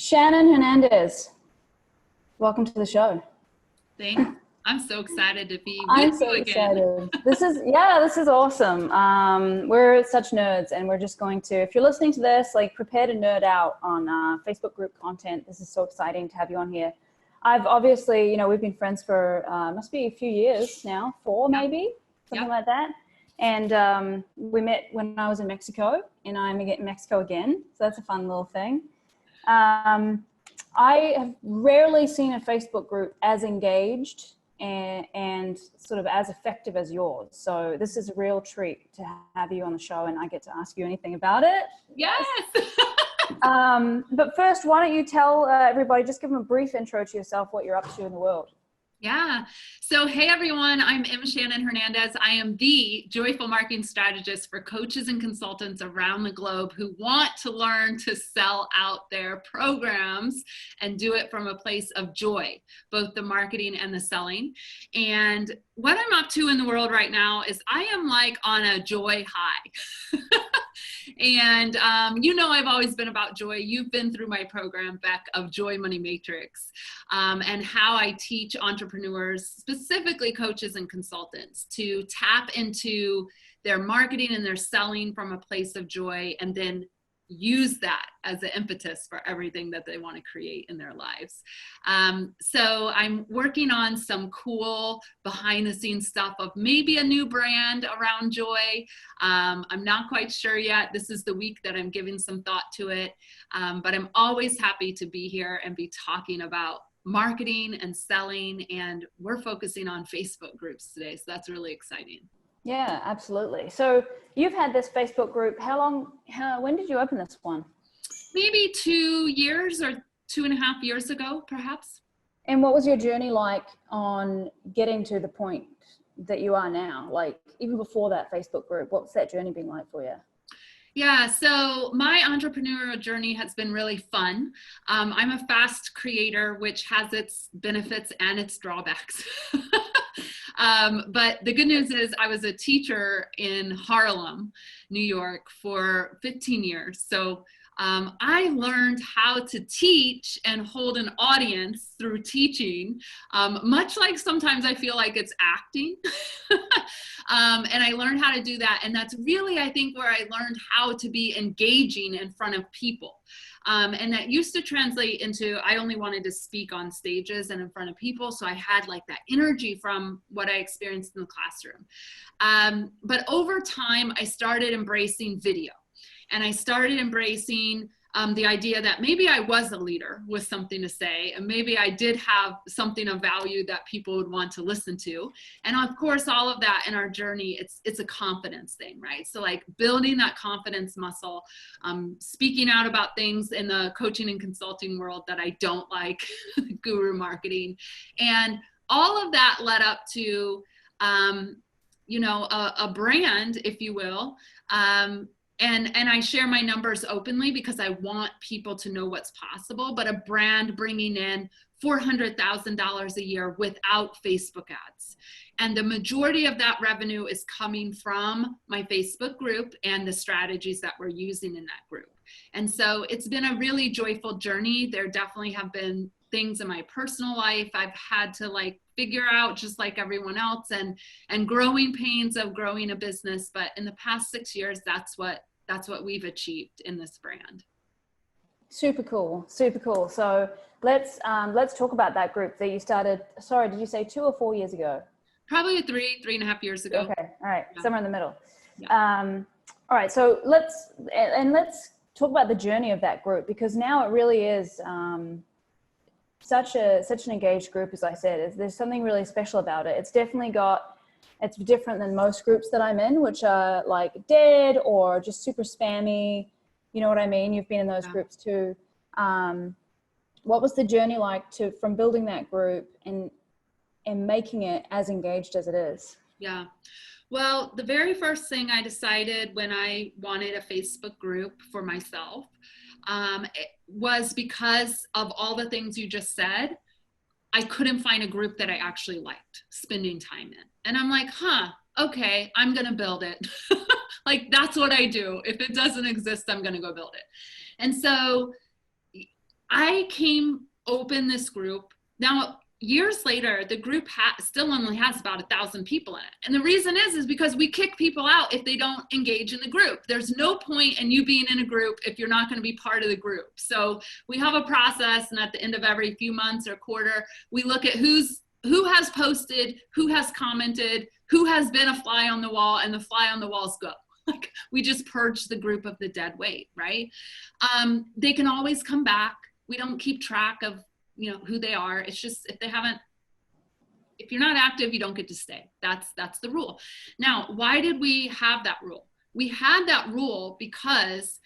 Shannon Hernandez, welcome to the show. Thanks. I'm so excited to be I'm with so you again. excited. This is awesome. We're such nerds, and we're just going to, if you're listening to this, like prepare to nerd out on Facebook group content. This is so exciting to have you on here. I've obviously, we've been friends for, must be a few years now, 4 maybe, something like that. And we met when I was in Mexico, and I'm in Mexico again. So that's a fun little thing. I have rarely seen a Facebook group as engaged and sort of as effective as yours. So this is a real treat to have you on the show, and I get to ask you anything about it. Yes. But first, why don't you tell everybody, just give them a brief intro to yourself, what you're up to in the world. Yeah. So, hey, everyone, I'm Shannon Hernandez. I am the joyful marketing strategist for coaches and consultants around the globe who want to learn to sell out their programs and do it from a place of joy, both the marketing and the selling. And what I'm up to in the world right now is I am like on a joy high. And I've always been about joy. You've been through my program, Beck, of Joy Money Matrix, and how I teach entrepreneurs, specifically coaches and consultants, to tap into their marketing and their selling from a place of joy, and then use that as an impetus for everything that they want to create in their lives. So I'm working on some cool behind the scenes stuff of maybe a new brand around joy. I'm not quite sure yet. This is the week that I'm giving some thought to it. But I'm always happy to be here and be talking about marketing and selling. And we're focusing on Facebook groups today. So that's really exciting. Yeah, absolutely. So you've had this Facebook group. When did you open this one? Maybe 2 years or 2.5 years ago, perhaps. And what was your journey like on getting to the point that you are now? Like even before that Facebook group, what's that journey been like for you? Yeah, so my entrepreneurial journey has been really fun. I'm a fast creator, which has its benefits and its drawbacks. But the good news is I was a teacher in Harlem, New York for 15 years. So I learned how to teach and hold an audience through teaching, much like sometimes I feel like it's acting. And I learned how to do that. And that's really, I think, where I learned how to be engaging in front of people. And that used to translate into, I only wanted to speak on stages and in front of people. So I had like that energy from what I experienced in the classroom. But over time, I started embracing video. And I started embracing the idea that maybe I was a leader with something to say, and maybe I did have something of value that people would want to listen to. And of course, all of that in our journey, it's a confidence thing, right? So like building that confidence muscle, speaking out about things in the coaching and consulting world that I don't like, guru marketing. And all of that led up to, a brand, if you will. And I share my numbers openly because I want people to know what's possible, but a brand bringing in $400,000 a year without Facebook ads. And the majority of that revenue is coming from my Facebook group and the strategies that we're using in that group. And so it's been a really joyful journey. There definitely have been things in my personal life I've had to figure out, just like everyone else, and growing pains of growing a business. But in the past 6 years, that's what we've achieved in this brand. Super cool. Super cool. So let's talk about that group that you started. Sorry, did you say 2 or 4 years ago? Probably 3.5 years ago. Okay. All right. Yeah. Somewhere in the middle. Yeah. All right. So let's talk about the journey of that group, because now it really is such an engaged group. As I said, there's something really special about it. It's different than most groups that I'm in, which are like dead or just super spammy. You know what I mean? You've been in those groups too. What was the journey like from building that group and making it as engaged as it is? Yeah. Well, the very first thing I decided when I wanted a Facebook group for myself was because of all the things you just said. I couldn't find a group that I actually liked spending time in. And I'm like, okay, I'm going to build it. That's what I do. If it doesn't exist, I'm going to go build it. And so I came open this group. Now, years later, the group still only has about 1,000 people in it. And the reason is because we kick people out if they don't engage in the group. There's no point in you being in a group if you're not going to be part of the group. So we have a process, and at the end of every few months or quarter, we look at who has posted, who has commented, who has been a fly on the wall, and the fly on the walls go. Like, we just purge the group of the dead weight, right? They can always come back. We don't keep track of, you know, who they are. It's just, if you're not active, you don't get to stay. That's the rule. Now, why did we have that rule? We had that rule because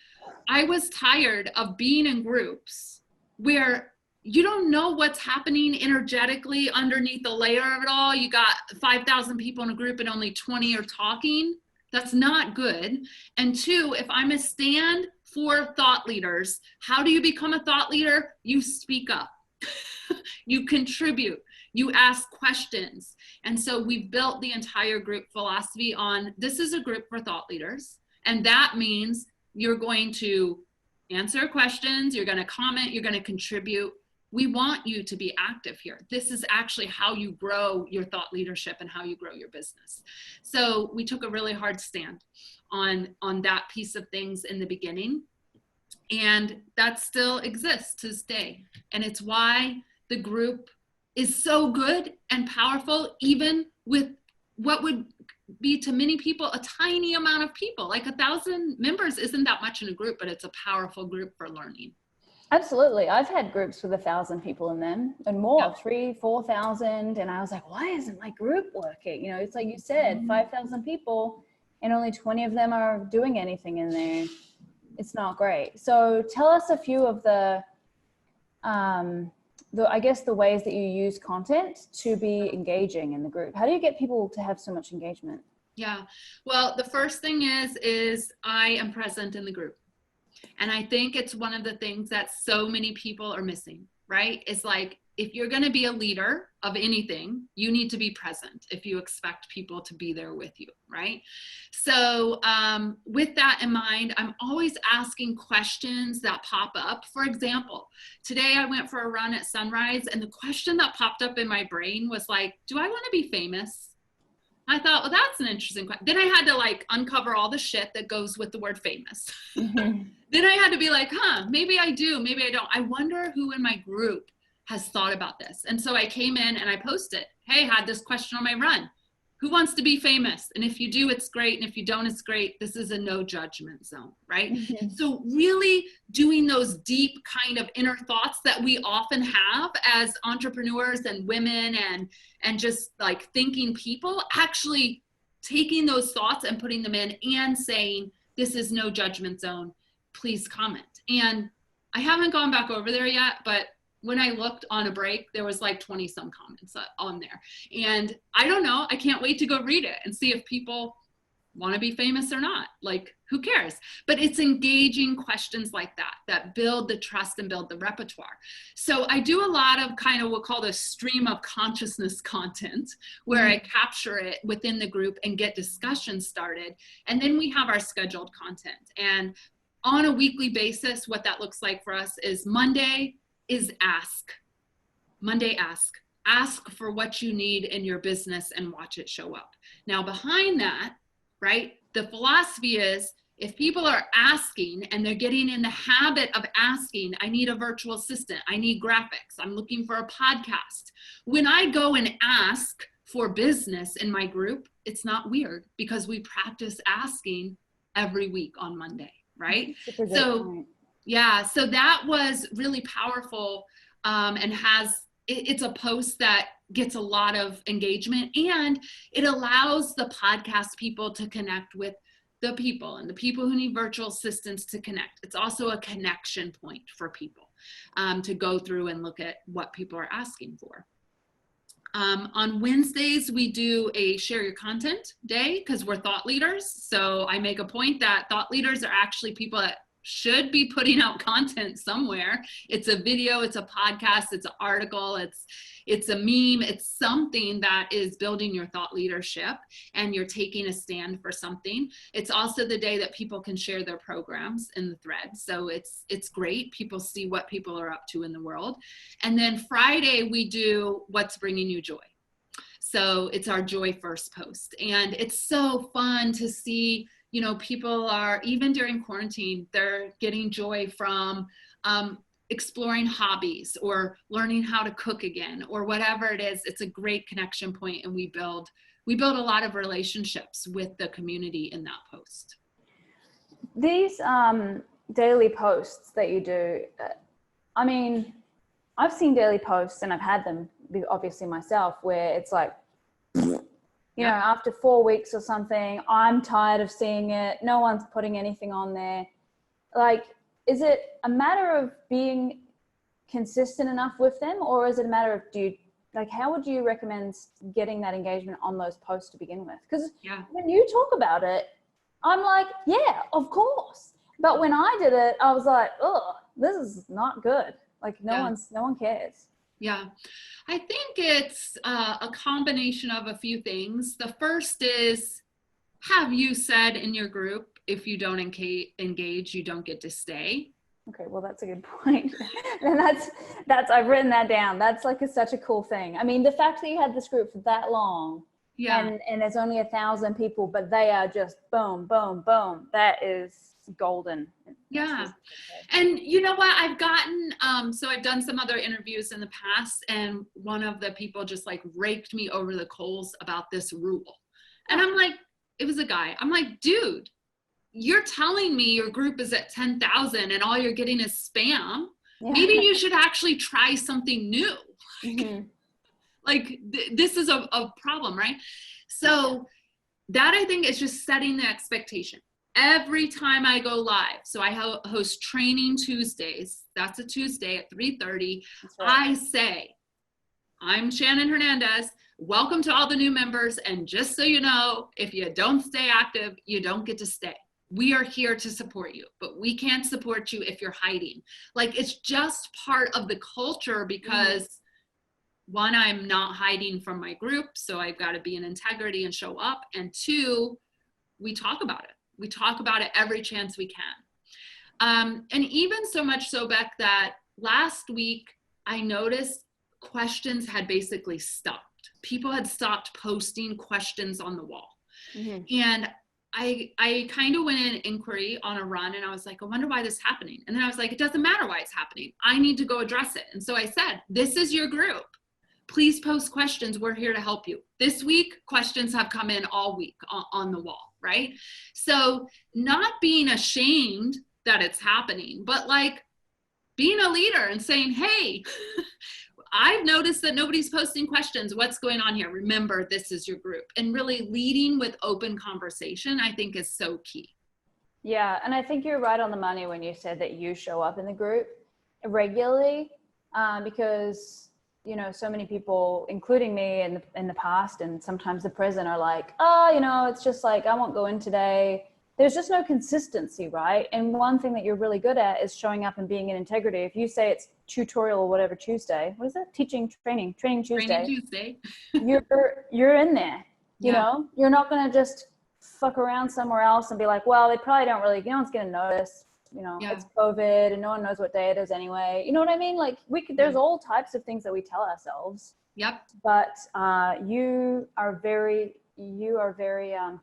I was tired of being in groups where you don't know what's happening energetically underneath the layer of it all. You got 5,000 people in a group and only 20 are talking. That's not good. And two, if I'm a stand for thought leaders, how do you become a thought leader? You speak up. You contribute. You ask questions. And so we built the entire group philosophy on, this is a group for thought leaders. And that means you're going to answer questions, you're going to comment, you're going to contribute. We want you to be active here. This is actually how you grow your thought leadership and how you grow your business. So we took a really hard stand on that piece of things in the beginning. And that still exists to this day. And it's why the group is so good and powerful, even with what would be to many people a tiny amount of people. Like 1,000 members isn't that much in a group, but it's a powerful group for learning. Absolutely. I've had groups with 1,000 people in them and more, 3,000, 4,000. And I was like, why isn't my group working? You know, it's like you said, 5,000 people and only 20 of them are doing anything in there. It's not great. So tell us a few of the I guess the ways that you use content to be engaging in the group. How do you get people to have so much engagement? Yeah. Well, the first thing is I am present in the group. And I think it's one of the things that so many people are missing, right? It's like, if you're going to be a leader of anything, you need to be present if you expect people to be there with you, right? So with that in mind, I'm always asking questions that pop up. For example, today I went for a run at sunrise, and the question that popped up in my brain was like, do I want to be famous? I thought, well, that's an interesting question. Then I had to like uncover all the shit that goes with the word famous. Mm-hmm. Then I had to be like, maybe I do, maybe I don't. I wonder who in my group has thought about this. And so I came in and I posted, hey, had this question on my run. Who wants to be famous? And if you do, it's great. And if you don't, it's great. This is a no judgment zone, right? Mm-hmm. So really doing those deep kind of inner thoughts that we often have as entrepreneurs and women and just like thinking people, actually taking those thoughts and putting them in and saying, this is no judgment zone. Please comment. And I haven't gone back over there yet, but when I looked on a break, there was like 20 some comments on there. And I don't know, I can't wait to go read it and see if people want to be famous or not. Like, who cares? But it's engaging questions like that build the trust and build the repertoire. So I do a lot of kind of what's called a stream of consciousness content, where I capture it within the group and get discussions started. And then we have our scheduled content. And on a weekly basis, what that looks like for us is Monday is ask. Monday, ask. Ask for what you need in your business and watch it show up. Now, behind that, right, the philosophy is, if people are asking and they're getting in the habit of asking, I need a virtual assistant, I need graphics, I'm looking for a podcast. When I go and ask for business in my group, it's not weird because we practice asking every week on Monday, right? So yeah, so that was really powerful, and it's a post that gets a lot of engagement, and it allows the podcast people to connect with the people and the people who need virtual assistants to connect. It's also a connection point for people to go through and look at what people are asking for. On Wednesdays, we do a share your content day because we're thought leaders. So I make a point that thought leaders are actually people that should be putting out content somewhere. It's a video, it's a podcast, it's an article, it's a meme, it's something that is building your thought leadership and you're taking a stand for something. It's also the day that people can share their programs in the thread. So it's great. People see what people are up to in the world. And then Friday we do what's bringing you joy. So it's our Joy First post. And it's so fun to see, you know, people are, even during quarantine, they're getting joy from exploring hobbies or learning how to cook again or whatever it is. It's a great connection point, and we build a lot of relationships with the community in that post. These daily posts that you do, I mean, I've seen daily posts and I've had them obviously myself where it's like, you know, after 4 weeks or something, I'm tired of seeing it. No one's putting anything on there. Like, is it a matter of being consistent enough with them, or is it a matter of how would you recommend getting that engagement on those posts to begin with? Because when you talk about it, I'm like, yeah, of course. But when I did it, I was like, oh, this is not good. Like no one cares. Yeah, I think it's a combination of a few things. The first is, have you said in your group, if you don't engage, you don't get to stay? Okay, well, that's a good point. And that's I've written that down. That's like such a cool thing. I mean, the fact that you had this group for that long, and there's only 1,000 people, but they are just boom, boom, boom. That is golden. Yeah. And you know what, I've gotten, so I've done some other interviews in the past, and one of the people just like raked me over the coals about this rule. And I'm like, it was a guy. I'm like, dude, you're telling me your group is at 10,000 and all you're getting is spam. Yeah. Maybe you should actually try something new. Mm-hmm. Like this is a problem, right? So that I think is just setting the expectation. Every time I go live, so I host Training Tuesdays. That's a Tuesday at 3:30. Right. I say, I'm Shannon Hernandez. Welcome to all the new members. And just so you know, if you don't stay active, you don't get to stay. We are here to support you, but we can't support you if you're hiding. Like, it's just part of the culture because one, I'm not hiding from my group, so I've got to be in integrity and show up. And two, we talk about it. We talk about it every chance we can. And even so much so, Beck, that last week I noticed questions had basically stopped. People had stopped posting questions on the wall. Mm-hmm. And I kind of went in inquiry on a run, and I was like, I wonder why this is happening. And then I was like, it doesn't matter why it's happening. I need to go address it. And so I said, this is your group. Please post questions. We're here to help you. This week, questions have come in all week on the wall, right? So not being ashamed that it's happening, but like being a leader and saying, hey, I've noticed that nobody's posting questions. What's going on here? Remember, this is your group. And really leading with open conversation, I think, is so key. Yeah, and I think you're right on the money when you said that you show up in the group regularly, because, you know, so many people, including me in the past and sometimes the present, are like, oh, you know, it's just like, I won't go in today. There's just no consistency, right? And one thing that you're really good at is showing up and being in integrity. If you say it's tutorial or whatever Tuesday, what is it? Training Tuesday. You're in there, you know, you're not going to just fuck around somewhere else and be like, well, they probably don't really, no one's going to notice, you know, it's COVID and no one knows what day it is anyway. You know what I mean? Like there's all types of things that we tell ourselves. Yep. But you are very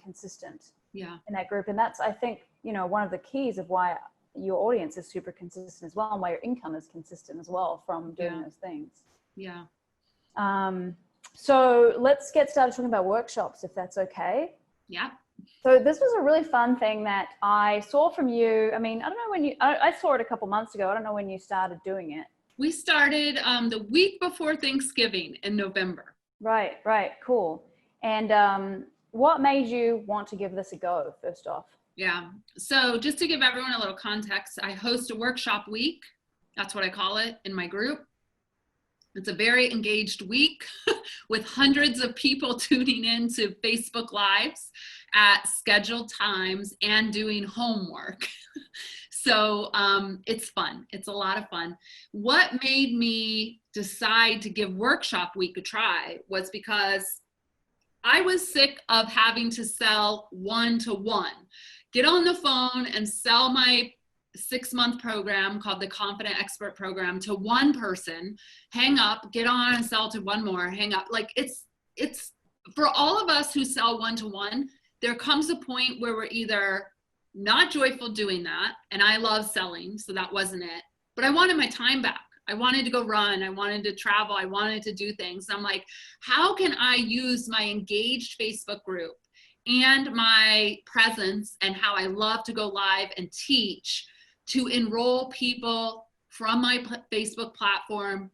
consistent. Yeah. In that group. And that's, I think, you know, one of the keys of why your audience is super consistent as well, and why your income is consistent as well from doing those things. Yeah. So let's get started talking about workshops, if that's okay. Yeah. So this was a really fun thing that I saw from you. I mean, I don't know when I saw it a couple months ago. I don't know when you started doing it. We started the week before Thanksgiving in November. Right. Cool. And, what made you want to give this a go, first off? Yeah. So just to give everyone a little context, I host a workshop week. That's what I call it in my group. It's a very engaged week with hundreds of people tuning in to Facebook Lives at scheduled times and doing homework. So it's fun. It's a lot of fun. What made me decide to give workshop week a try was because I was sick of having to sell one-to-one. Get on the phone and sell my 6-month program called the Confident Expert Program to one person, hang up, get on and sell to one more, hang up. Like it's for all of us who sell one-to-one, there comes a point where we're either not joyful doing that, and I love selling, so that wasn't it, but I wanted my time back. I wanted to go run, I wanted to travel, I wanted to do things. I'm like, how can I use my engaged Facebook group and my presence and how I love to go live and teach to enroll people from my Facebook platform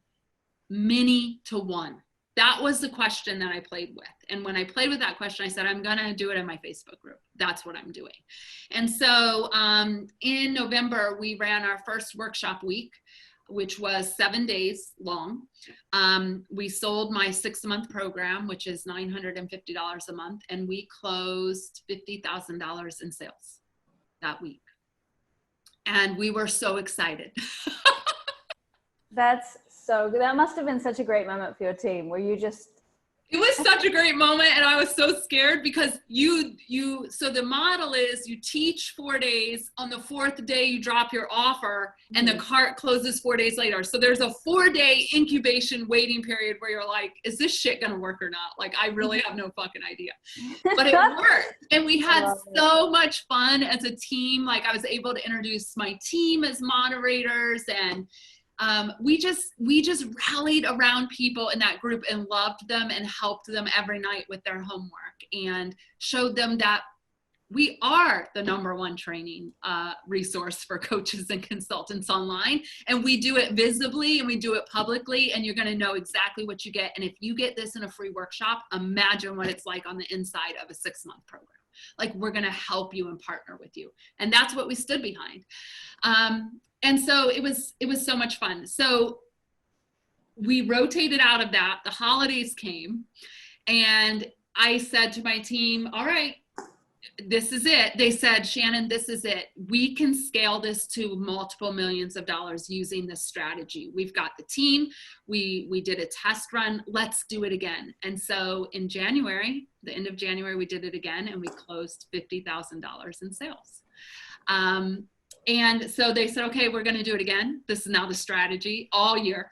many to one? That was the question that I played with. And when I played with that question, I said, I'm going to do it in my Facebook group. That's what I'm doing. And so in November, we ran our first workshop week, which was 7 days long. We sold my 6-month program, which is $950 a month, and we closed $50,000 in sales that week. And we were so excited. That's so good. That must have been such a great moment for your team where you just... It was such a great moment, and I was so scared because so the model is you teach 4 days, on the 4th day you drop your offer, and the cart closes 4 days later. So there's a 4-day incubation waiting period where you're like, is this shit gonna work or not? Like, I really have no fucking idea. But it worked, and we had so much fun as a team. Like, I was able to introduce my team as moderators, and we just rallied around people in that group and loved them and helped them every night with their homework and showed them that we are the #1 training resource for coaches and consultants online. And we do it visibly and we do it publicly, and you're going to know exactly what you get. And if you get this in a free workshop, imagine what it's like on the inside of a 6-month program. Like, we're going to help you and partner with you. And that's what we stood behind. And so it was so much fun. So we rotated out of that. The holidays came, and I said to my team, all right, this is it. They said, Shannon, this is it. We can scale this to multiple millions of dollars using this strategy. We've got the team. We did a test run. Let's do it again. And so in January, the end of January, we did it again, and we closed $50,000 in sales. And so they said, okay, we're going to do it again. This is now the strategy all year.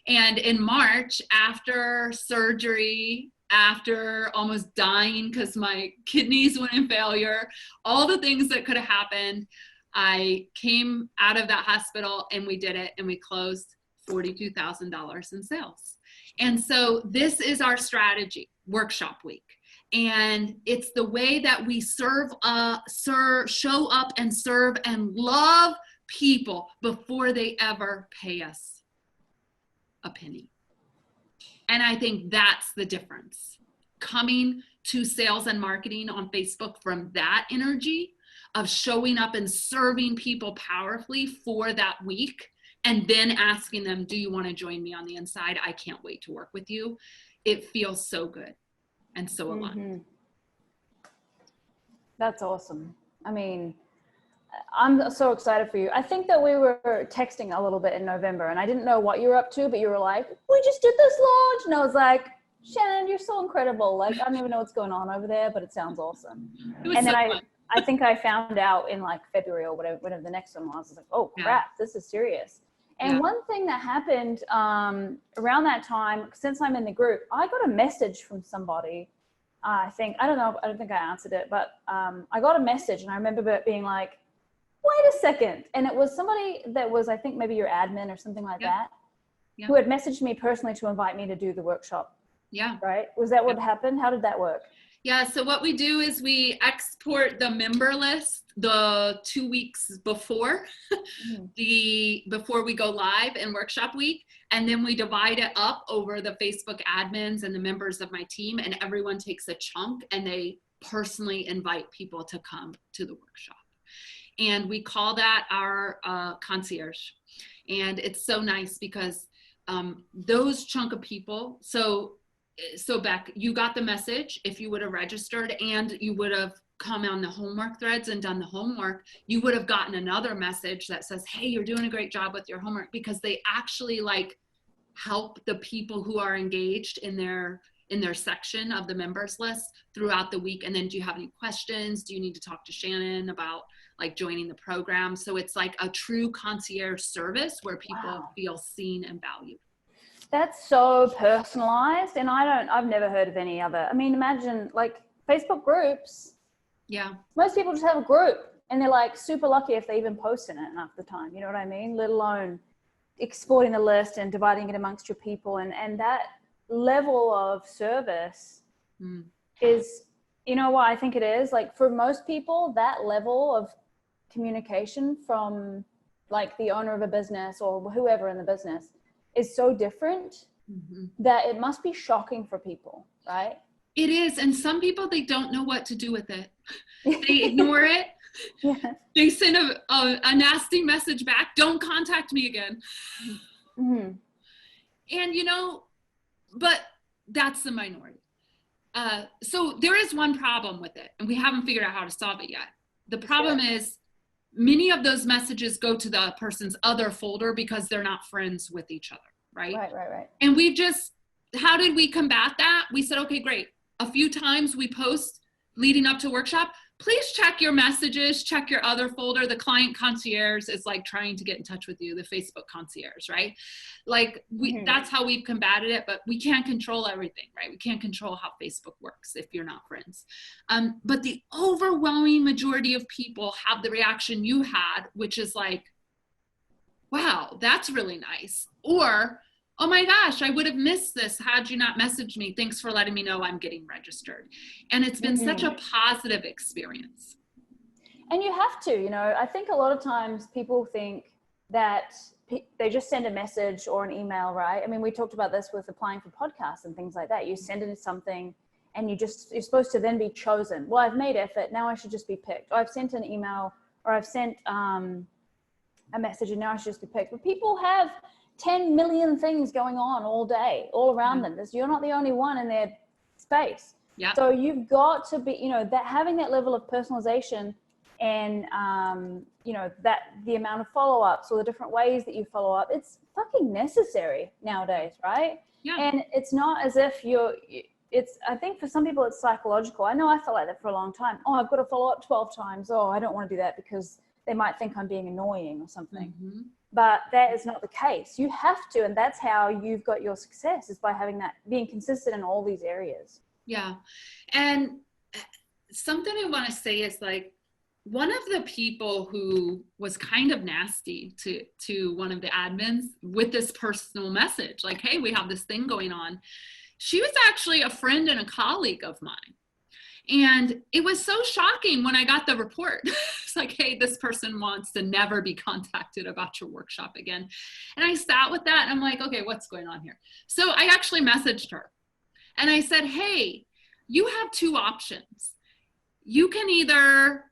And in March, after surgery, after almost dying because my kidneys went in failure, all the things that could have happened, I came out of that hospital and we did it, and we closed $42,000 in sales. And so this is our strategy, workshop week. And it's the way that we show up and serve and love people before they ever pay us a penny. And I think that's the difference. Coming to sales and marketing on Facebook from that energy of showing up and serving people powerfully for that week, and then asking them, do you want to join me on the inside? I can't wait to work with you. It feels so good and so aligned. That's awesome. I mean, I'm so excited for you. I think that we were texting a little bit in November, and I didn't know what you were up to, but you were like, we just did this launch. And I was like, Shannon, you're so incredible. Like, I don't even know what's going on over there, but it sounds awesome. And then I think I found out in like February or whatever the next one was. I was like, oh crap, this is serious. And one thing that happened around that time, since I'm in the group, I got a message from somebody. I think I don't think I answered it, but I got a message, and I remember it being like, wait a second. And it was somebody that was, I think maybe your admin or something like that, who had messaged me personally to invite me to do the workshop. Yeah. Right? Was that what happened? How did that work? Yeah, so what we do is we export the member list the 2 weeks before, before we go live in workshop week. And then we divide it up over the Facebook admins and the members of my team, and everyone takes a chunk and they personally invite people to come to the workshop. And we call that our concierge. And it's so nice because those chunk of people, so Beck, you got the message if you would have registered, and you would have come on the homework threads and done the homework, you would have gotten another message that says, hey, you're doing a great job with your homework, because they actually like help the people who are engaged in their section of the members list throughout the week. And then, do you have any questions? Do you need to talk to Shannon about like joining the program? So it's like a true concierge service where people feel seen and valued. That's so personalized. And I've never heard of any other. I mean, imagine like Facebook groups. Yeah. Most people just have a group and they're like super lucky if they even post in it enough the time. You know what I mean? Let alone exporting the list and dividing it amongst your people. And that level of service is, you know what I think it is? Like for most people, that level of communication from like the owner of a business or whoever in the business is so different that it must be shocking for people, right? It is. And some people, they don't know what to do with it. They ignore it. Yeah. They send a nasty message back. Don't contact me again. And, you know, but that's the minority. So there is one problem with it, and we haven't figured out how to solve it yet. The problem is many of those messages go to the person's other folder because they're not friends with each other, right? Right. And how did we combat that? We said, okay, great. A few times we post leading up to workshop, please check your messages, check your other folder. The client concierge is like trying to get in touch with you, the Facebook concierge, right? Like that's how we've combated it, but we can't control everything, right? We can't control how Facebook works if you're not friends. But the overwhelming majority of people have the reaction you had, which is like, wow, that's really nice. Or, oh my gosh, I would have missed this had you not messaged me. Thanks for letting me know I'm getting registered. And it's been such a positive experience. And you have to, you know, I think a lot of times people think that they just send a message or an email, right? I mean, we talked about this with applying for podcasts and things like that. You send in something and you're supposed to then be chosen. Well, I've made effort. Now I should just be picked. Or I've sent an email, or I've sent a message and now I should just be picked. But people have 10 million things going on all day, all around them. You're not the only one in their space. Yeah. So you've got to be, you know, that having that level of personalization and, you know, that the amount of follow-ups or the different ways that you follow up, it's fucking necessary nowadays, right? Yeah. And it's not as if I think for some people it's psychological. I know I felt like that for a long time. Oh, I've got to follow up 12 times. Oh, I don't want to do that because they might think I'm being annoying or something. But that is not the case. You have to, and that's how you've got your success, is by having that, being consistent in all these areas. Yeah. And something I want to say is like, one of the people who was kind of nasty to one of the admins with this personal message, like, hey, we have this thing going on. She was actually a friend and a colleague of mine. And it was so shocking when I got the report. It's like, hey, this person wants to never be contacted about your workshop again. And I sat with that and I'm like, okay, what's going on here? So I actually messaged her and I said, hey, you have two options. You can either,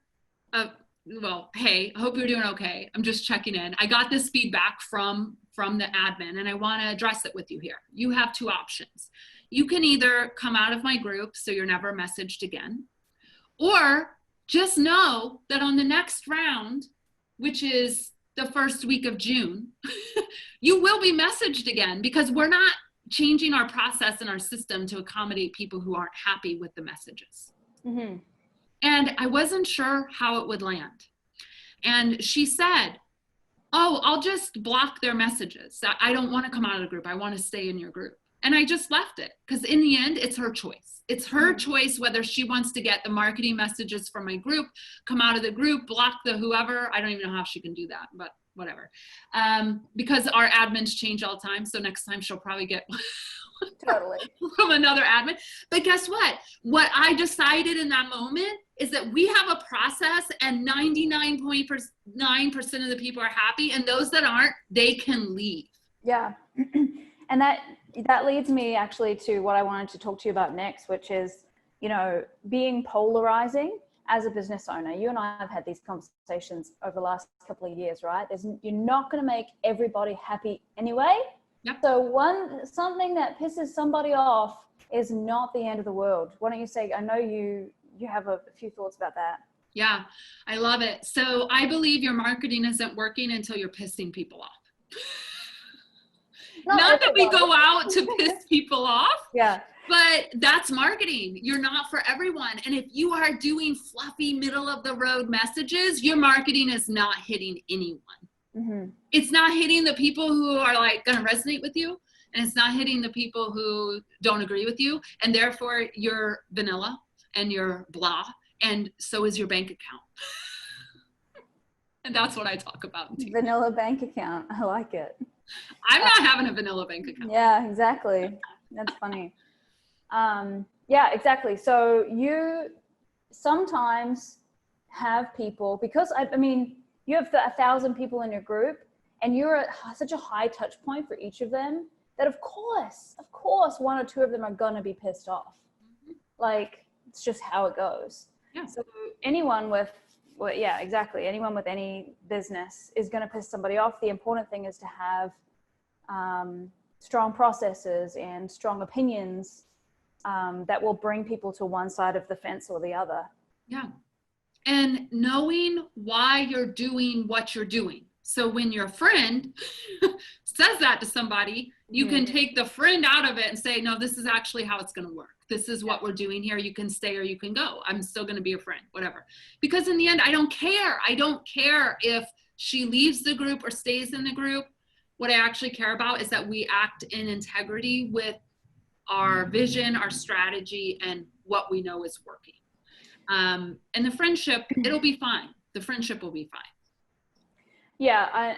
well, hey, I hope you're doing okay. I'm just checking in. I got this feedback from the admin and I want to address it with you here. You have two options. You can either come out of my group so you're never messaged again, or just know that on the next round, which is the first week of June, you will be messaged again, because we're not changing our process and our system to accommodate people who aren't happy with the messages. And I wasn't sure how it would land. And she said, oh, I'll just block their messages. I don't want to come out of the group. I want to stay in your group. And I just left it, because in the end, it's her choice. It's her choice whether she wants to get the marketing messages from my group, come out of the group, block the whoever. I don't even know how she can do that, but whatever. Because our admins change all the time. So next time she'll probably get from another admin. But guess what? What I decided in that moment is that we have a process and 99.9% of the people are happy. And those that aren't, they can leave. Yeah. And that leads me actually to what I wanted to talk to you about next, which is, you know, being polarizing as a business owner. You and I have had these conversations over the last couple of years, right? You're not going to make everybody happy anyway. Yep. So something that pisses somebody off is not the end of the world. Why don't you say, I know you you have a few thoughts about that. Yeah, I love it. So I believe your marketing isn't working until you're pissing people off. Not that we go out to piss people off. Yeah. But that's marketing. You're not for everyone. And if you are doing fluffy middle of the road messages, your marketing is not hitting anyone. Mm-hmm. It's not hitting the people who are like going to resonate with you. And it's not hitting the people who don't agree with you. And therefore you're vanilla and you're blah. And so is your bank account. And that's what I talk about. Vanilla bank account. I like it. I'm not having a vanilla bank account. Yeah, exactly. That's funny. Yeah, exactly. So you sometimes have people, because I mean, you have 1,000 people in your group and you're at such a high touch point for each of them that of course, one or two of them are going to be pissed off. Mm-hmm. Like, it's just how it goes. Yeah. So anyone with, well, yeah, exactly. Anyone with any business is going to piss somebody off. The important thing is to have strong processes and strong opinions that will bring people to one side of the fence or the other. Yeah. And knowing why you're doing what you're doing. So when your friend says that to somebody, you can take the friend out of it and say, no, this is actually how it's going to work. This is what we're doing here. You can stay or you can go. I'm still going to be a friend, whatever. Because in the end, I don't care. I don't care if she leaves the group or stays in the group. What I actually care about is that we act in integrity with our vision, our strategy, and what we know is working. And the friendship, it'll be fine. The friendship will be fine. Yeah,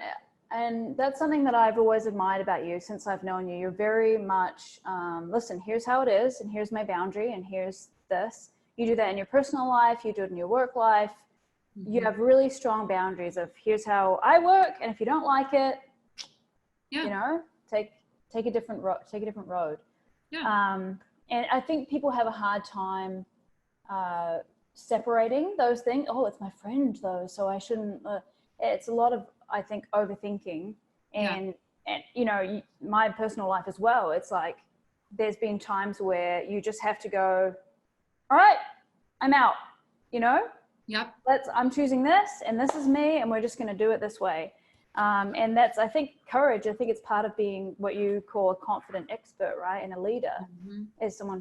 and that's something that I've always admired about you since I've known you. You're very much, listen, here's how it is, and here's my boundary, and here's this. You do that in your personal life, you do it in your work life. Mm-hmm. You have really strong boundaries of here's how I work, and if you don't like it, you know, take a different road. Yeah. And I think people have a hard time separating those things. Oh, it's my friend though, so I shouldn't. It's a lot of, I think, overthinking, and you know, my personal life as well. It's like there's been times where you just have to go, all right, I'm out. You know. Yep. I'm choosing this, and this is me, and we're just going to do it this way. And that's, I think, courage. I think it's part of being what you call a confident expert, right? And a leader is someone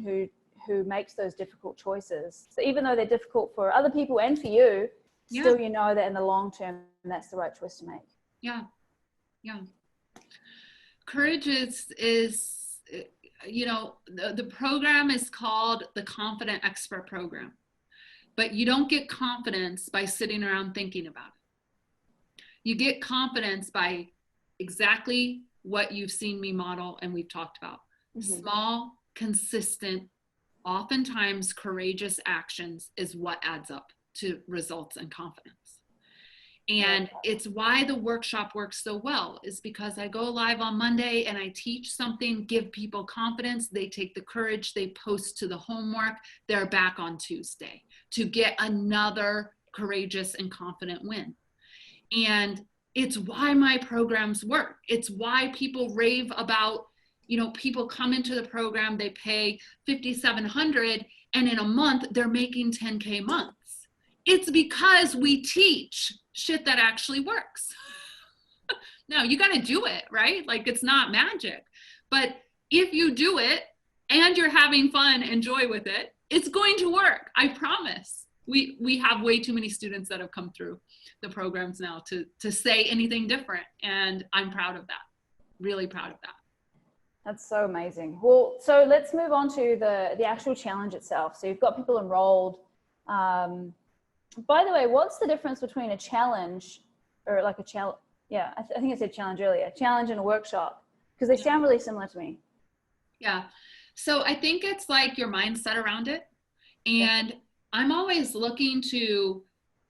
who makes those difficult choices. So even though they're difficult for other people and for you, still you know that in the long term, that's the right choice to make. Yeah. Yeah. Courage is you know, the program is called the Confident Expert Program, but you don't get confidence by sitting around thinking about it. You get confidence by exactly what you've seen me model and we've talked about. Mm-hmm. Small, consistent, oftentimes courageous actions is what adds up to results and confidence. And it's why the workshop works so well, is because I go live on Monday and I teach something, give people confidence, they take the courage, they post to the homework, they're back on Tuesday to get another courageous and confident win. And it's why my programs work. It's why people rave about, you know, people come into the program, they pay $5,700 and in a month they're making 10K months. It's because we teach shit that actually works. Now you got to do it, right? Like, it's not magic, but if you do it and you're having fun and joy with it, it's going to work. I promise. We have way too many students that have come through the programs now to say anything different. And I'm proud of that. Really proud of that. That's so amazing. Well, so let's move on to the actual challenge itself. So you've got people enrolled. By the way, what's the difference between a challenge or like a challenge? Yeah, I think I said challenge earlier. Challenge and a workshop, because they sound really similar to me. Yeah. So I think it's like your mindset around it. And I'm always looking to,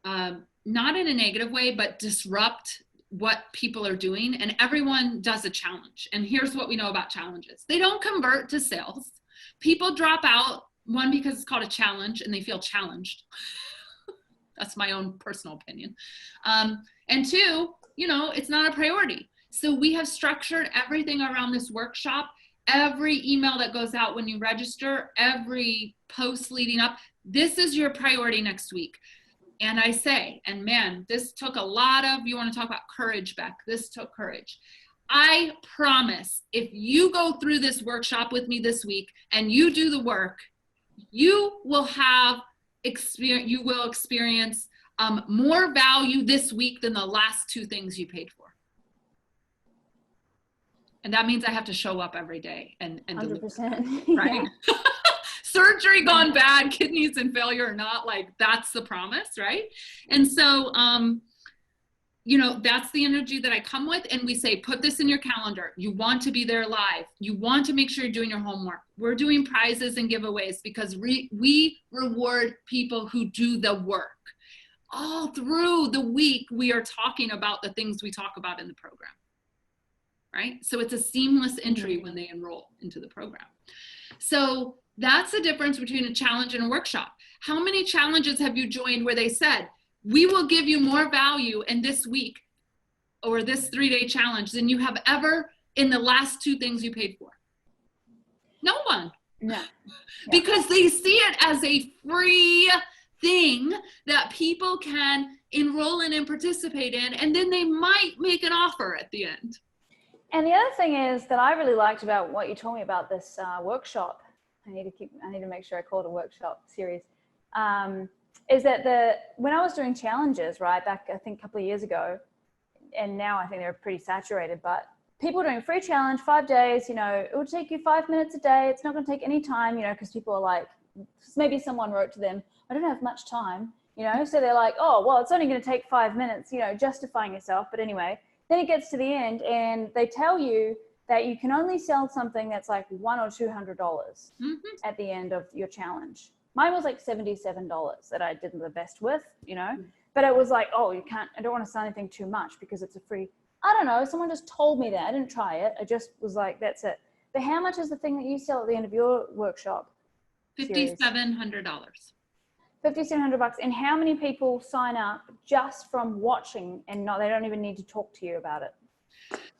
not in a negative way, but disrupt what people are doing. And everyone does a challenge. And here's what we know about challenges. They don't convert to sales. People drop out, one, because it's called a challenge and they feel challenged. That's my own personal opinion. And two, you know, it's not a priority. So we have structured everything around this workshop. Every email that goes out when you register, every post leading up, this is your priority next week. And I say, and man, this took a lot of, you want to talk about courage, Beck, this took courage. I promise if you go through this workshop with me this week and you do the work, you will experience more value this week than the last 2 things you paid for. And that means I have to show up every day and 100%. deliver, right? Surgery gone bad, kidneys in failure or not, like that's the promise, right? And so, you know, that's the energy that I come with. And we say, put this in your calendar. You want to be there live. You want to make sure you're doing your homework. We're doing prizes and giveaways because we reward people who do the work. All through the week, we are talking about the things we talk about in the program, right? So it's a seamless entry when they enroll into the program. So that's the difference between a challenge and a workshop. How many challenges have you joined where they said, we will give you more value in this week or this 3-day challenge than you have ever in the last 2 things you paid for? No one. No. Yeah. Because they see it as a free thing that people can enroll in and participate in, and then they might make an offer at the end. And the other thing is that I really liked about what you told me about this workshop. I need to make sure I call it a workshop series. Is that when I was doing challenges, right, back I think a couple of years ago, and now I think they're pretty saturated, but people doing a free challenge, 5 days, you know, it would take you 5 minutes a day. It's not going to take any time, you know, because people are like, maybe someone wrote to them, I don't have much time, you know, so they're like, oh, well, it's only going to take 5 minutes, you know, justifying yourself. But anyway, then it gets to the end and they tell you that you can only sell something that's like $100 or $200 at the end of your challenge. Mine was like $77 that I did the best with, you know, but it was like, oh, you can't, I don't want to sell anything too much because it's a free, I don't know. Someone just told me that. I didn't try it. I just was like, that's it. But how much is the thing that you sell at the end of your workshop? $5,700. $5,700. And how many people sign up just from watching and they don't even need to talk to you about it?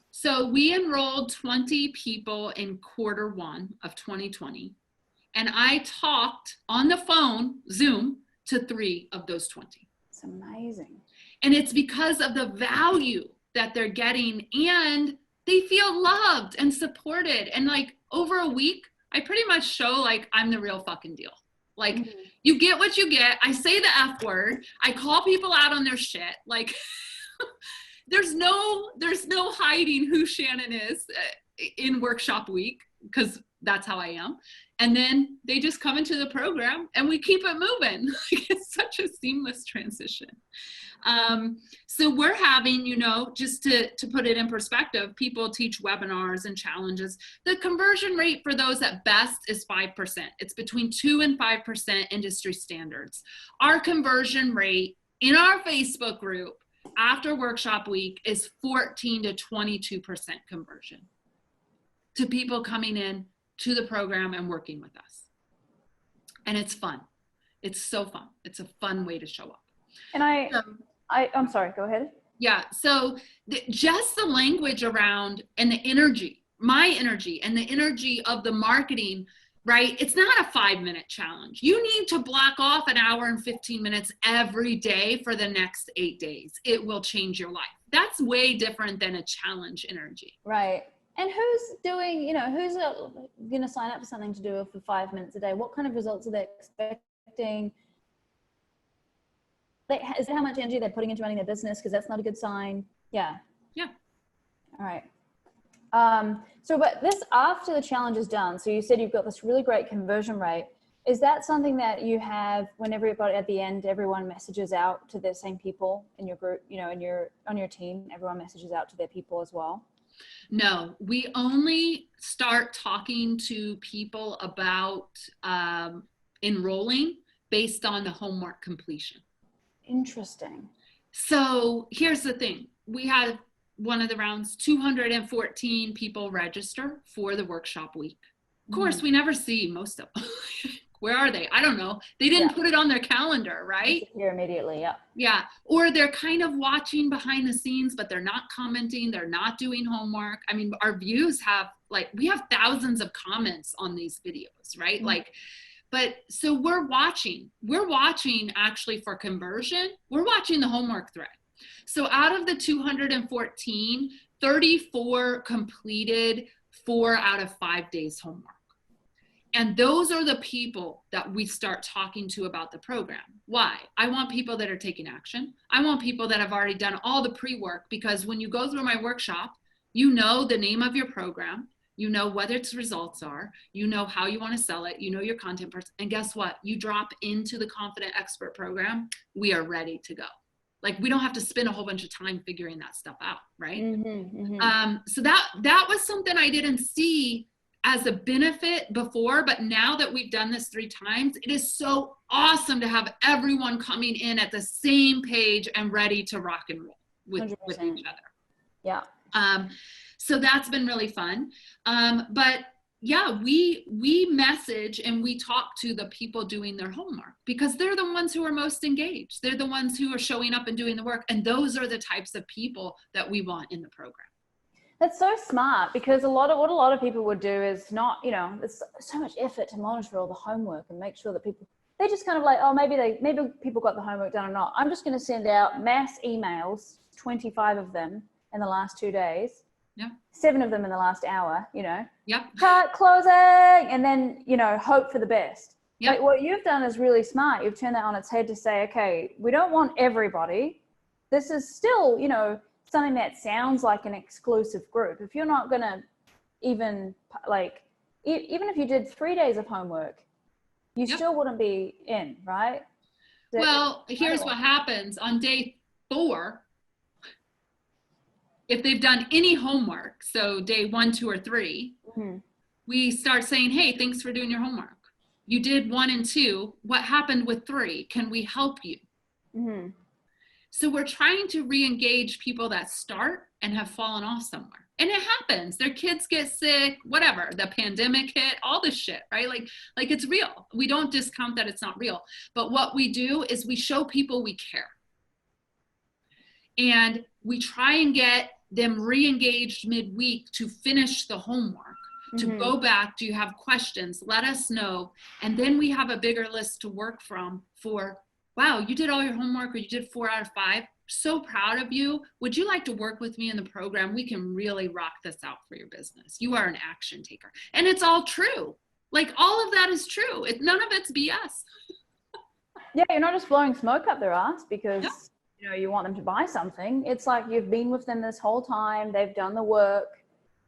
So we enrolled 20 people in Q1 of 2020. And I talked on the phone, Zoom, to 3 of those 20. It's amazing. And it's because of the value that they're getting and they feel loved and supported. And like over a week, I pretty much show like I'm the real fucking deal. Like you get what you get. I say the F word. I call people out on their shit. Like there's no hiding who Shannon is in workshop week because that's how I am. And then they just come into the program and we keep it moving. It's such a seamless transition. So we're having, you know, just to put it in perspective, people teach webinars and challenges. The conversion rate for those at best is 5%. It's between 2 and 5% industry standards. Our conversion rate in our Facebook group after workshop week is 14 to 22% conversion to people coming in to the program and working with us. And it's fun. It's so fun. It's a fun way to show up. And I'm sorry, go ahead. Yeah. So just the language around and the energy, my energy and the energy of the marketing, right? It's not a 5-minute challenge. You need to block off an hour and 15 minutes every day for the next 8 days. It will change your life. That's way different than a challenge energy. Right. And who's doing, you know, who's going to sign up for something to do for 5 minutes a day? What kind of results are they expecting? Is that how much energy they're putting into running their business? Because that's not a good sign. Yeah. Yeah. All right. So, but this after the challenge is done, so you said you've got this really great conversion rate. Is that something that you have when everybody at the end, everyone messages out to the same people in your group, you know, on your team, everyone messages out to their people as well? No, we only start talking to people about enrolling based on the homework completion. Interesting. So here's the thing. We had one of the rounds, 214 people register for the workshop week. Of course, we never see most of them. Where are they? I don't know. They didn't put it on their calendar, right? Here immediately, yeah. Yeah. Or they're kind of watching behind the scenes, but they're not commenting. They're not doing homework. I mean, our views have we have thousands of comments on these videos, right? But so we're watching actually for conversion. We're watching the homework thread. So out of the 214, 34 completed 4 out of 5 days homework. And those are the people that we start talking to about the program. Why? I want people that are taking action. I want people that have already done all the pre-work, because when you go through my workshop, you know the name of your program, you know what its results are, you know how you want to sell it, you know your content parts, and guess what? You drop into the Confident Expert program, we are ready to go. Like, we don't have to spend a whole bunch of time figuring that stuff out, right? So that was something I didn't see as a benefit before, but now that we've done this 3 times, it is so awesome to have everyone coming in at the same page and ready to rock and roll with each other. Yeah. So that's been really fun. But yeah, we message and we talk to the people doing their homework, because they're the ones who are most engaged. They're the ones who are showing up and doing the work. And those are the types of people that we want in the program. That's so smart, because what a lot of people would do is not, there's so much effort to monitor all the homework and make sure that they just kind of like, oh, maybe people got the homework done or not. I'm just going to send out mass emails, 25 of them in the last 2 days. Yeah. 7 of them in the last hour, Yep. Cut, closing, and then, hope for the best. Yep. Like, what you've done is really smart. You've turned that on its head to say, okay, we don't want everybody. This is still, something that sounds like an exclusive group. If you're not going to even if you did 3 days of homework, you still wouldn't be in, right? Well, here's what happens on day 4. If they've done any homework, so day 1, 2, or 3, we start saying, hey, thanks for doing your homework. You did 1 and 2. What happened with 3? Can we help you? So we're trying to re-engage people that start and have fallen off somewhere. And it happens. Their kids get sick, whatever. The pandemic hit, all this shit, right? Like it's real. We don't discount that it's not real. But what we do is we show people we care. And we try and get them re-engaged midweek to finish the homework, to go back. Do you have questions? Let us know. And then we have a bigger list to work from for, wow, you did all your homework, or you did 4 out of 5. So proud of you. Would you like to work with me in the program? We can really rock this out for your business. You are an action taker. And it's all true. Like, all of that is true. None of it's BS. Yeah, you're not just blowing smoke up their ass because you want them to buy something. It's like you've been with them this whole time. They've done the work.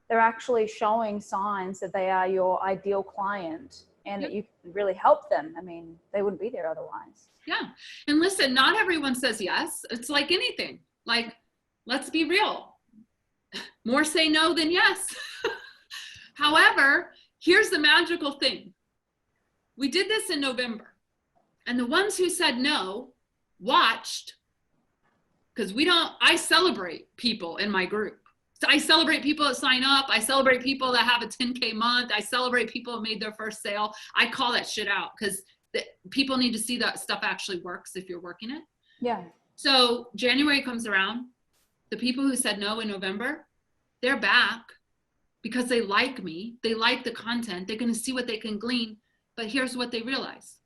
They're actually showing signs that they are your ideal client and that you can really help them. I mean, they wouldn't be there otherwise. Yeah. And listen, not everyone says yes. It's like anything. Like, let's be real. More say no than yes. However, here's the magical thing. We did this in November, and the ones who said no watched, because I celebrate people in my group. So I celebrate people that sign up. I celebrate people that have a 10K month. I celebrate people that made their first sale. I call that shit out, because people need to see that stuff actually works if you're working it. Yeah. So January comes around. The people who said no in November, they're back because they like me. They like the content. They're going to see what they can glean. But here's what they realize.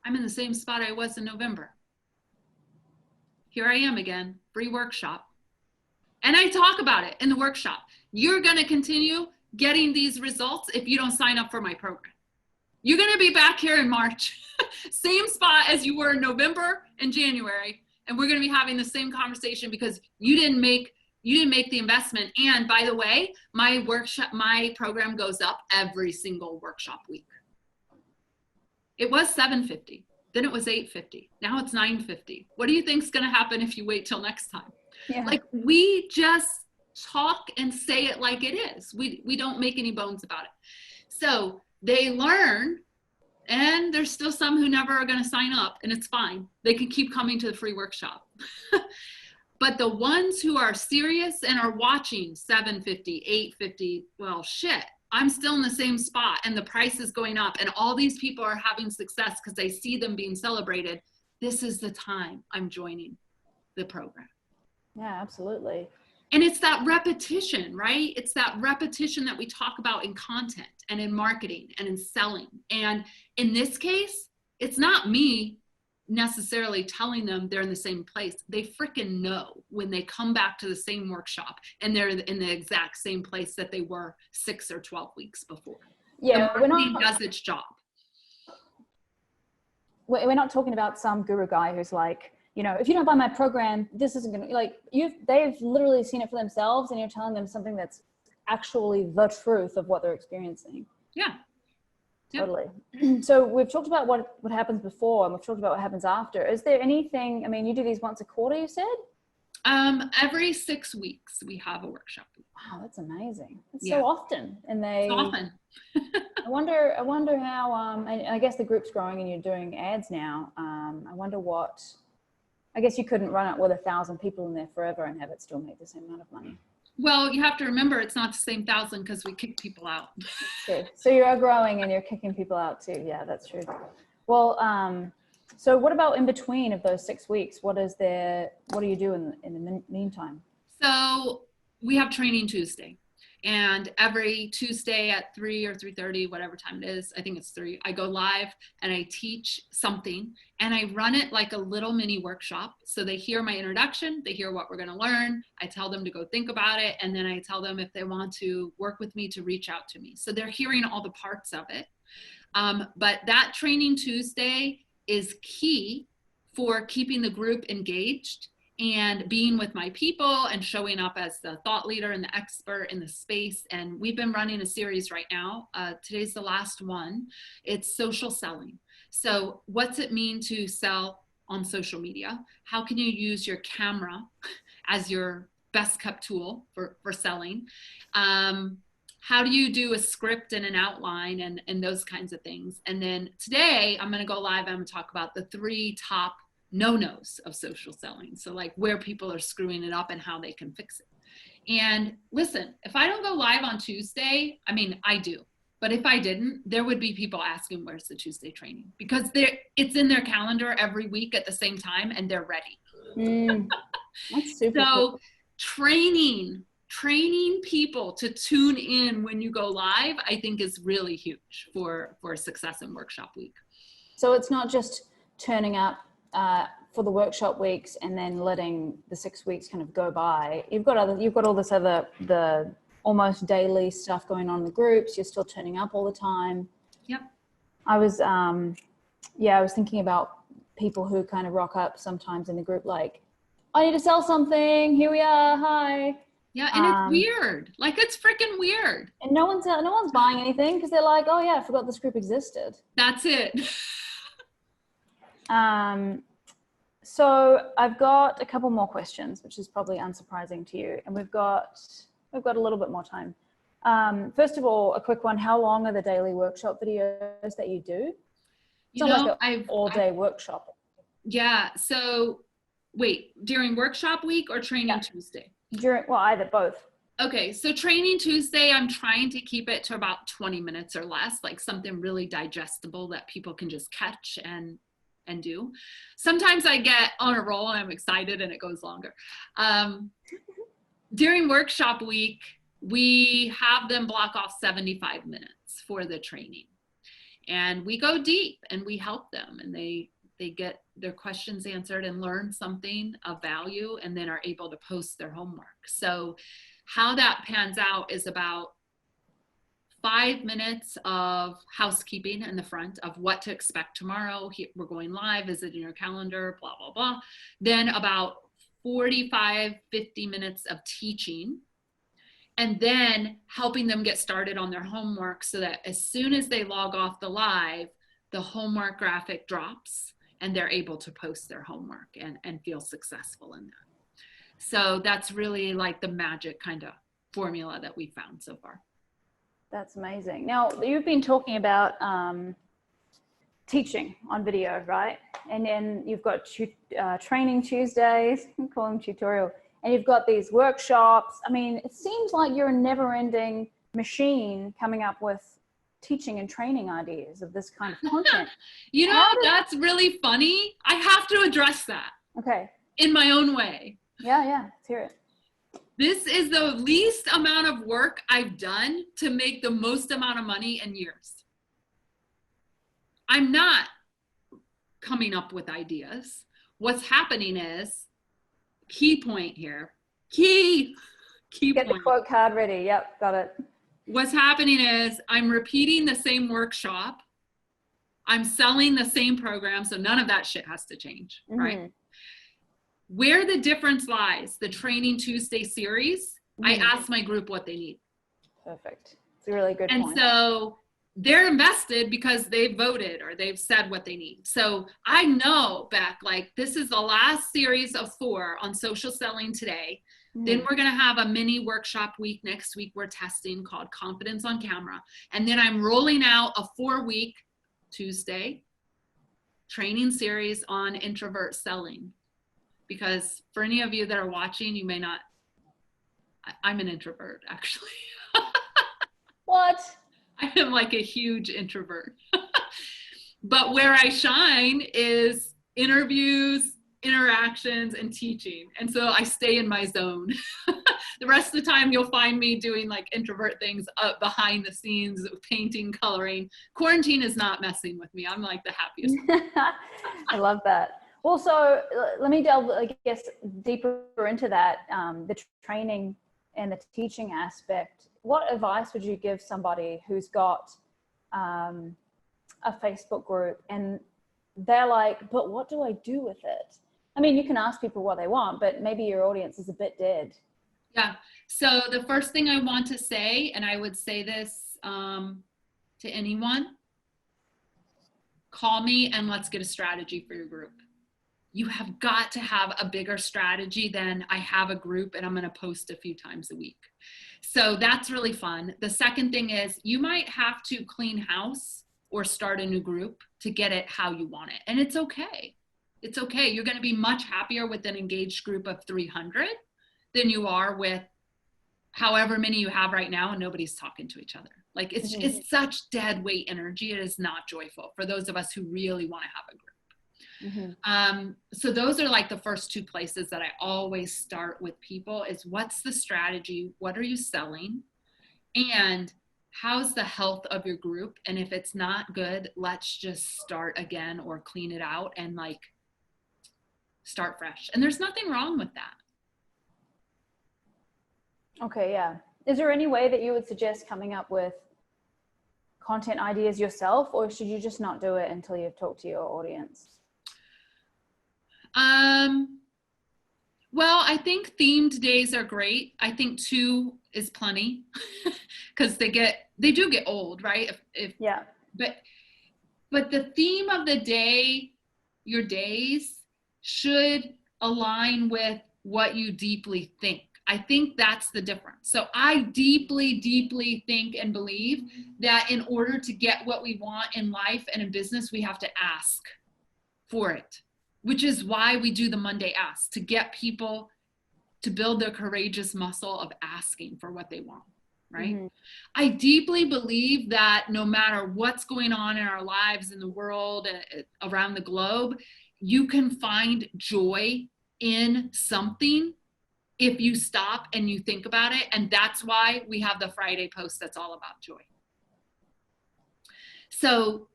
I'm in the same spot I was in November. Here I am again, free workshop. And I talk about it in the workshop. You're going to continue getting these results if you don't sign up for my program. You're going to be back here in March, same spot as you were in November and January. And we're going to be having the same conversation because you didn't make the investment. And by the way, my program goes up every single workshop week. It was $750. Then it was $850. Now it's $950. What do you think is going to happen if you wait till next time? Yeah. Like, we just talk and say it like it is. We don't make any bones about it. So they learn, and there's still some who never are going to sign up, and it's fine. They can keep coming to the free workshop. But the ones who are serious and are watching $750, $850, well, shit, I'm still in the same spot, and the price is going up, and all these people are having success because they see them being celebrated. This is the time I'm joining the program. Yeah, absolutely. And it's that repetition, right? It's that repetition that we talk about in content and in marketing and in selling. And in this case, it's not me necessarily telling them they're in the same place. They freaking know when they come back to the same workshop and they're in the exact same place that they were 6 or 12 weeks before. Yeah, the marketing does its job. We're not talking about some guru guy who's like, you know, if you don't buy my program, this isn't going to, like, they've literally seen it for themselves, and you're telling them something that's actually the truth of what they're experiencing. Yeah. Totally. So we've talked about what happens before, and we've talked about what happens after. Is there anything, I mean, you do these once a quarter, you said? Every 6 weeks we have a workshop. Wow, that's amazing. That's so often. And they, so often. I wonder how, and I guess the group's growing and you're doing ads now. I wonder what, I guess you couldn't run it with 1,000 people in there forever and have it still make the same amount of money. Well, you have to remember it's not the same 1,000 because we kick people out. True. So you are growing and you're kicking people out too. Yeah, that's true. Well, so what about in between of those 6 weeks? What do you do in the meantime? So we have Training Tuesday. And every Tuesday at 3 or 3:30, whatever time it is, I think it's 3, I go live and I teach something, and I run it like a little mini workshop. So they hear my introduction, they hear what we're going to learn. I tell them to go think about it. And then I tell them if they want to work with me to reach out to me. So they're hearing all the parts of it. But that Training Tuesday is key for keeping the group engaged and being with my people and showing up as the thought leader and the expert in the space. And we've been running a series right now. Today's the last one. It's social selling. So what's it mean to sell on social media? How can you use your camera as your best kept tool for selling? How do you do a script and an outline and those kinds of things? And then today I'm going to go live and I'm going to talk about the 3 top no-nos of social selling. So like where people are screwing it up and how they can fix it. And listen, if I don't go live on Tuesday, I mean, I do, but if I didn't, there would be people asking, where's the Tuesday training? Because it's in their calendar every week at the same time and they're ready. That's super so cool. Training people to tune in when you go live, I think is really huge for success in workshop week. So it's not just turning up for the workshop weeks and then letting the 6 weeks kind of go by. You've got all this other, the almost daily stuff going on in the groups. You're still turning up all the time. Yep. I was thinking about people who kind of rock up sometimes in the group, like, I need to sell something. Here we are. Hi. Yeah. And it's weird. Like, it's freaking weird. And no one's buying anything because they're like, oh yeah, I forgot this group existed. That's it. So I've got a couple more questions, which is probably unsurprising to you. And we've got a little bit more time. First of all, a quick one. How long are the daily workshop videos that you do? It's not like an all-day workshop. Yeah. So wait, during workshop week or Training Tuesday? Either, both. Okay. So Training Tuesday, I'm trying to keep it to about 20 minutes or less, like something really digestible that people can just catch and do. Sometimes I get on a roll and I'm excited and it goes longer. During workshop week, we have them block off 75 minutes for the training. And we go deep and we help them, and they get their questions answered and learn something of value, and then are able to post their homework. So how that pans out is about 5 minutes of housekeeping in the front of what to expect tomorrow. We're going live, is it in your calendar, blah, blah, blah. Then about 45, 50 minutes of teaching, and then helping them get started on their homework so that as soon as they log off the live, the homework graphic drops and they're able to post their homework and feel successful in that. So that's really like the magic kind of formula that we found so far. That's amazing. Now, you've been talking about teaching on video, right? And then you've got Training Tuesdays, you call them tutorial, and you've got these workshops. I mean, it seems like you're a never-ending machine coming up with teaching and training ideas of this kind of content. You know, that's really funny. I have to address that. Okay. In my own way. Yeah, let's hear it. This is the least amount of work I've done to make the most amount of money in years. I'm not coming up with ideas. What's happening is, key point here, key Get point. the quote card ready. Yep, got it. What's happening is I'm repeating the same workshop. I'm selling the same program, so none of that shit has to change, right? Where the difference lies, the Training Tuesday series, I ask my group what they need. Perfect. It's a really good point. And so they're invested because they've voted or they've said what they need. So I know, Beck, like this is the last series of 4 on social selling today. Then we're going to have a mini workshop week next week we're testing called Confidence on Camera. And then I'm rolling out a 4-week Tuesday training series on introvert selling. Because for any of you that are watching, you may not, I'm an introvert actually. What? I am like a huge introvert. But where I shine is interviews, interactions, and teaching. And so I stay in my zone. The rest of the time you'll find me doing like introvert things up behind the scenes, painting, coloring. Quarantine is not messing with me. I'm like the happiest. I love that. Well, so let me delve, I guess, deeper into that, the training and the teaching aspect. What advice would you give somebody who's got a Facebook group and they're like, but what do I do with it? I mean, you can ask people what they want, but maybe your audience is a bit dead. Yeah. So the first thing I want to say, and I would say this to anyone, call me and let's get a strategy for your group. You have got to have a bigger strategy than I have a group and I'm going to post a few times a week. So that's really fun. The second thing is you might have to clean house or start a new group to get it how you want it. And it's okay. It's okay. You're going to be much happier with an engaged group of 300 than you are with however many you have right now and nobody's talking to each other. Like it's such dead weight energy. It is not joyful for those of us who really want to have a group. So those are like the first 2 places that I always start with people is what's the strategy? What are you selling? And how's the health of your group? And if it's not good, let's just start again or clean it out and like start fresh. And there's nothing wrong with that. Okay, yeah. Is there any way that you would suggest coming up with content ideas yourself, or should you just not do it until you've talked to your audience? Well, I think themed days are great. I think 2 is plenty because they do get old, right? Yeah. But the theme of the day, your days should align with what you deeply think. I think that's the difference. So I deeply, deeply think and believe that in order to get what we want in life and in business, we have to ask for it, which is why we do the Monday Ask, to get people to build their courageous muscle of asking for what they want, right? I deeply believe that no matter what's going on in our lives, in the world, around the globe, you can find joy in something if you stop and you think about it. And that's why we have the Friday post that's all about joy. So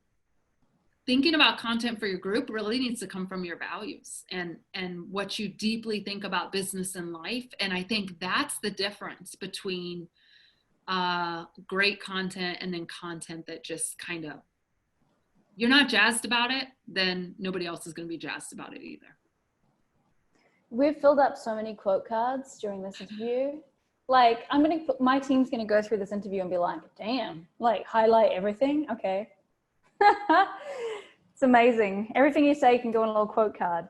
thinking about content for your group really needs to come from your values and what you deeply think about business and life. And I think that's the difference between great content and then content that just kind of, you're not jazzed about it, then nobody else is going to be jazzed about it either. We've filled up so many quote cards during this interview. Like my team's going to go through this interview and be like, damn, like highlight everything. Okay. It's amazing. Everything you say can go on a little quote card.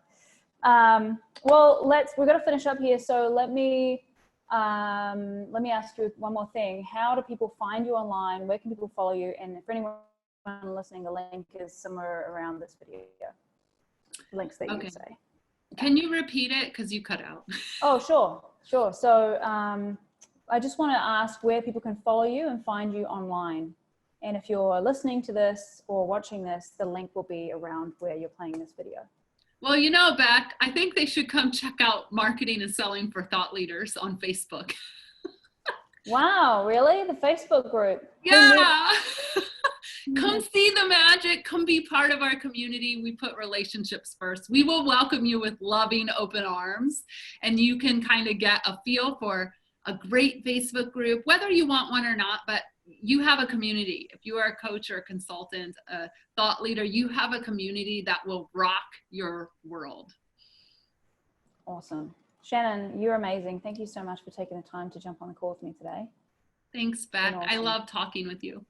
Well, we're going to finish up here. So let me ask you one more thing. How do people find you online? Where can people follow you? And for anyone listening, the link is somewhere around this video. Links that you say. Can you repeat it? Because you cut out. Oh, sure. So I just want to ask where people can follow you and find you online. And if you're listening to this or watching this, the link will be around where you're playing this video. Well, you know, Beck, I think they should come check out Marketing and Selling for Thought Leaders on Facebook. Wow, really? The Facebook group? Who knew? Yeah. Come see the magic. Come be part of our community. We put relationships first. We will welcome you with loving open arms, and you can kind of get a feel for a great Facebook group, whether you want one or not, but you have a community. If you are a coach or a consultant, a thought leader, you have a community that will rock your world. Awesome. Shannon, you're amazing. Thank you so much for taking the time to jump on the call with me today. Thanks, Beck. Awesome. I love talking with you.